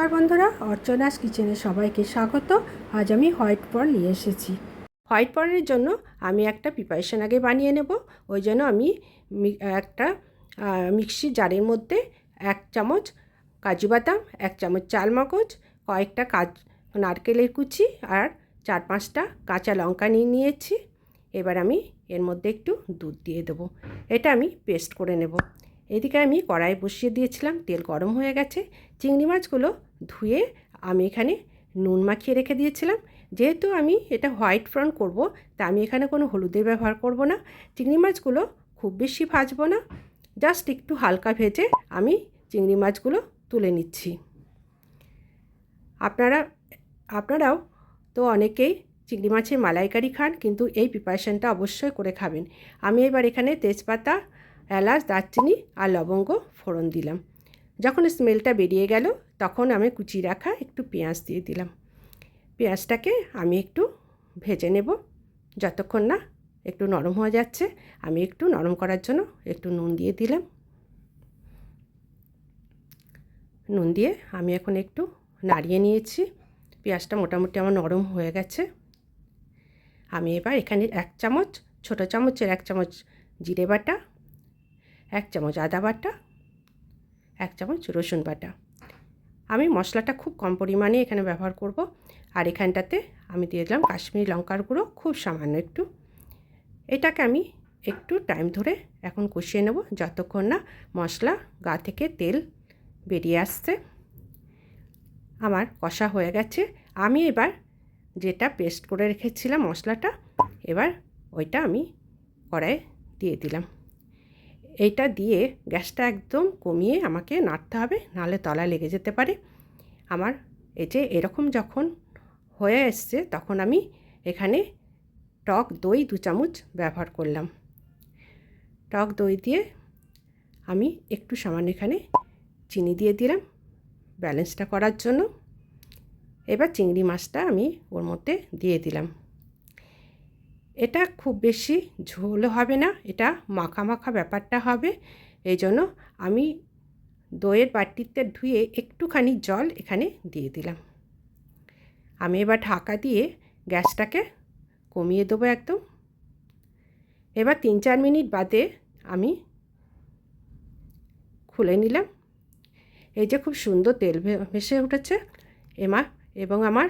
নমস্কার বন্ধুরা, অর্চনাস কিচেনে সবাইকে স্বাগত। আজ আমি হোয়াইট পর্ন নিয়ে এসেছি। হোয়াইট পর্নের জন্য আমি একটা প্রিপারেশন আগে বানিয়ে নেব। ওই জন্য আমি একটা মিক্সি জারের মধ্যে 1 চামচ কাজু বাদাম, 1 চামচ চালমগজ, কয়েকটা নারকেলের কুচি আর 4-5টা কাঁচা লঙ্কা নিয়েছি। এবার আমি এর মধ্যে একটু দুধ দিয়ে দেবো। এটা আমি পেস্ট করে নেব। এদিকে আমি কড়াই বসিয়ে দিয়েছিলাম, তেল গরম হয়ে গেছে। চিংড়ি মাছগুলো ধুয়ে আমি এখানে নুন মাখিয়ে রেখে দিয়েছিলাম। যেহেতু আমি এটা হোয়াইট পর্ন করব, তা আমি এখানে কোনো হলুদের ব্যবহার করব না। চিংড়ি মাছগুলো খুব বেশি ভাজবো না, জাস্ট একটু হালকা ভেজে আমি চিংড়ি মাছগুলো তুলে নিচ্ছি। আপনারাও তো অনেকেই চিংড়ি মাছের মালাইকারি খান, কিন্তু এই প্রিপারেশনটা অবশ্যই করে খাবেন। আমি এবার এখানে তেজপাতা, এলাচ, দারচিনি আর লবঙ্গ ফোড়ন দিলাম। যখন স্মেলটা বেরিয়ে গেল, তখন আমি কুচিয়ে রাখা একটু পেঁয়াজ দিয়ে দিলাম। পেঁয়াজটাকে আমি একটু ভেজে নেব যতক্ষণ না একটু নরম হয়ে যাচ্ছে। আমি একটু নরম করার জন্য একটু নুন দিয়ে দিলাম। নুন দিয়ে আমি এখন একটু নাড়িয়ে নিয়েছি। পেঁয়াজটা মোটামুটি আমার নরম হয়ে গেছে। আমি এবার এখানে 1 চামচ, ছোটো চামচের 1 চামচ জিরে বাটা, 1 চামচ আদা বাটা, 1 চামচ রসুন বাটা। আমি মশলাটা খুব কম পরিমাণে এখানে ব্যবহার করব। আর এখানটাতে আমি দিয়ে দিলাম কাশ্মীরি লঙ্কার গুঁড়ো, খুব সামান্য একটু। এটাকে আমি একটু টাইম ধরে এখন কষিয়ে নেব যতক্ষণ না মশলা গা থেকে তেল বেরিয়ে আসছে। আমার কষা হয়ে গেছে। আমি এবার যেটা পেস্ট করে রেখেছিলাম মশলাটা, এবার ওইটা আমি কড়াইয়ে দিয়ে দিলাম। এইটা দিয়ে গ্যাসটা একদম কমিয়ে আমাকে নাড়তে হবে, নাহলে তলায় লেগে যেতে পারে। আমার এই যে এরকম যখন হয়ে এসছে, তখন আমি এখানে টক দই 2 চামচ ব্যবহার করলাম। টক দই দিয়ে আমি একটু সামান্য এখানে চিনি দিয়ে দিলাম ব্যালেন্সটা করার জন্য। এবার চিংড়ি মাছটা আমি ওর মধ্যে দিয়ে দিলাম। এটা খুব বেশি ঝোল হবে না, এটা মাখা মাখা ব্যাপারটা হবে। এই জন্য আমি দইয়ের বাটিতে ধুয়ে একটুখানি জল এখানে দিয়ে দিলাম। আমি এবার ঢাকা দিয়ে গ্যাসটাকে কমিয়ে দেবো একদম। এবার 3-4 মিনিট বাদে আমি খুলে নিলাম। এই যে খুব সুন্দর তেল ভেসে উঠেছে এবং আমার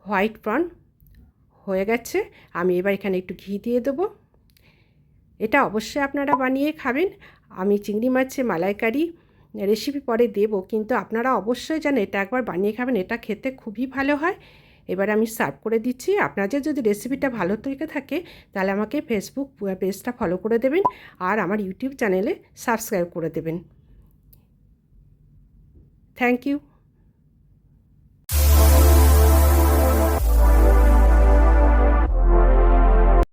হোয়াইট পর্ন হয়ে গেছে। আমি এবার এখানে একটু ঘি দিয়ে দেবো। এটা অবশ্যই আপনারা বানিয়ে খাবেন। আমি চিংড়ি মাছের মালাইকারি রেসিপি পরে দেব, কিন্তু আপনারা অবশ্যই যেন এটা একবার বানিয়ে খাবেন। এটা খেতে খুবই ভালো হয়। এবার আমি সার্ভ করে দিচ্ছি। আপনাদের যদি রেসিপিটা ভালো লেগে থাকে, তাহলে আমাকে ফেসবুক পেজটা ফলো করে দেবেন আর আমার ইউটিউব চ্যানেলে সাবস্ক্রাইব করে দেবেন। Thank you.